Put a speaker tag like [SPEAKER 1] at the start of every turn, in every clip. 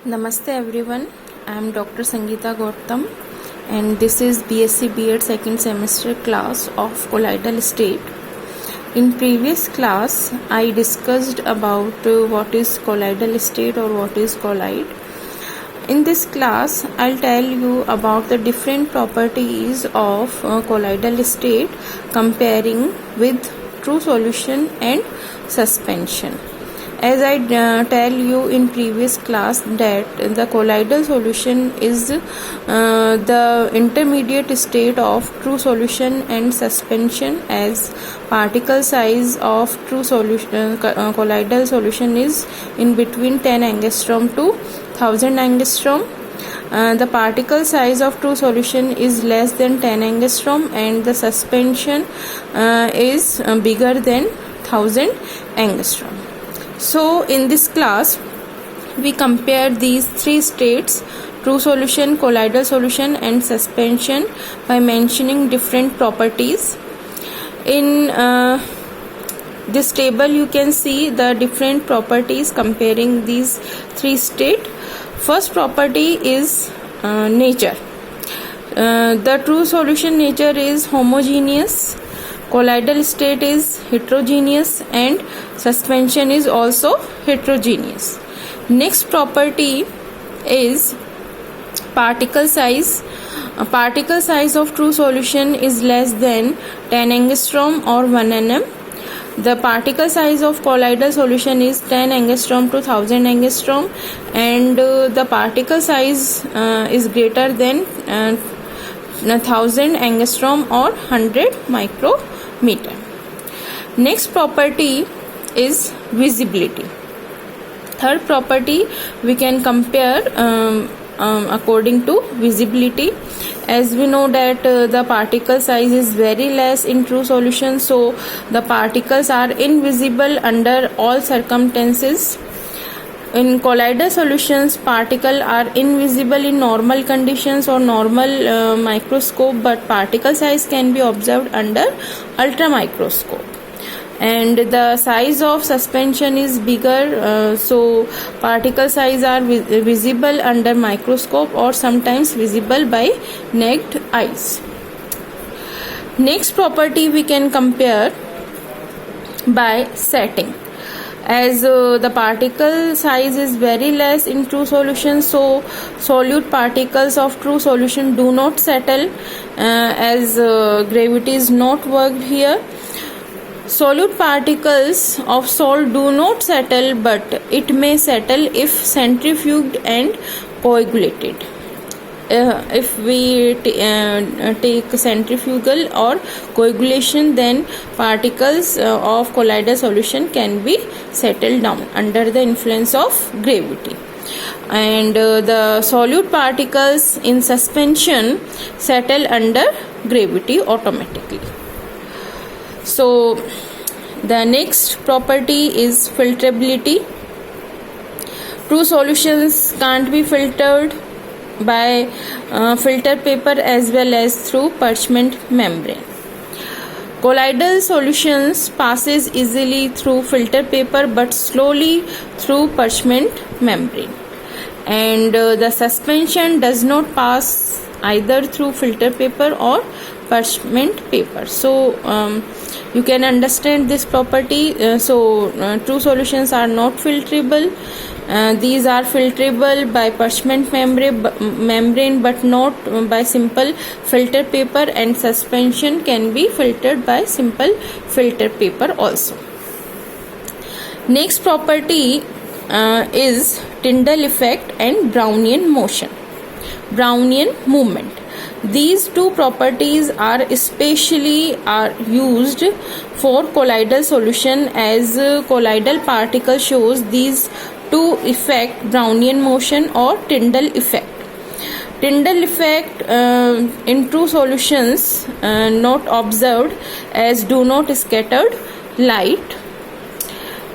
[SPEAKER 1] Namaste everyone, I am Dr. Sangeeta Gautam and this is BSc B.Ed second semester class of colloidal state. In previous class, I discussed about what is colloidal state or what is colloid. In this class, I'll tell you about the different properties of colloidal state comparing with true solution and suspension. As I tell you in previous class that the colloidal solution is the intermediate state of true solution and suspension, as particle size of true solution colloidal solution is in between 10 angstrom to 1000 angstrom. The particle size of true solution is less than 10 angstrom and the suspension is bigger than 1000 angstrom. So in this class we compare these three states, true solution, colloidal solution and suspension, by mentioning different properties. In this table you can see the different properties comparing these three states. First property is nature. The true solution nature is homogeneous, colloidal state is heterogeneous and suspension is also heterogeneous. Next property is particle size. A particle size of true solution is less than 10 angstrom or 1 nm. The particle size of colloidal solution is 10 angstrom to 1000 angstrom and the particle size is greater than 1000 angstrom or 100 micrometer. Next property is visibility. Third property we can compare according to visibility. As we know that the particle size is very less in true solution, so the particles are invisible under all circumstances. In colloidal solutions, particles are invisible in normal conditions or normal microscope, but particle size can be observed under ultra microscope. And the size of suspension is bigger, so particle size are visible under microscope or sometimes visible by naked eyes. Next property we can compare by setting. As the particle size is very less in true solution, so solute particles of true solution do not settle, as gravity is not worked here. Solute particles of salt do not settle, but it may settle if centrifuged and coagulated. If we take centrifugal or coagulation, then particles of colloidal solution can be settled down under the influence of gravity. And the solute particles in suspension settle under gravity automatically. So the next property is filtrability. True solutions can't be filtered by filter paper as well as through parchment membrane. Colloidal solutions passes easily through filter paper but slowly through parchment membrane. And the suspension does not pass either through filter paper or parchment paper. So you can understand this property. True solutions are not filterable. These are filterable by parchment membrane but not by simple filter paper, and suspension can be filtered by simple filter paper also. Next property is Tyndall effect and Brownian motion, Brownian movement. These two properties are especially used for colloidal solution, as colloidal particle shows these two effect, Brownian motion or Tyndall effect. Tyndall effect in true solutions not observed, as do not scattered light.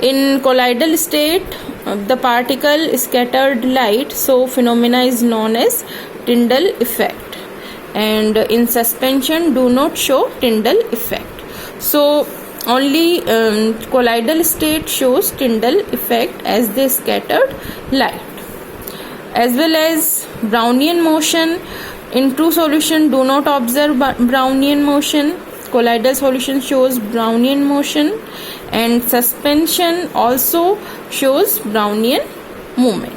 [SPEAKER 1] In colloidal state the particle scattered light, so phenomena is known as Tyndall effect. And in suspension do not show Tyndall effect. So only colloidal state shows Tyndall effect as they scattered light. as well as Brownian motion. In true solution, do not observe Brownian motion. Colloidal solution shows Brownian motion, and suspension also shows Brownian movement.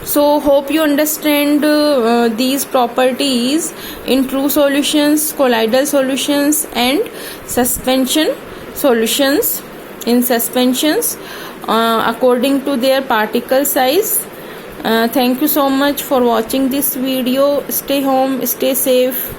[SPEAKER 1] So hope you understand these properties in true solutions, colloidal solutions, and suspension solutions. In suspensions, according to their particle size. Thank you so much for watching this video. Stay home, stay safe.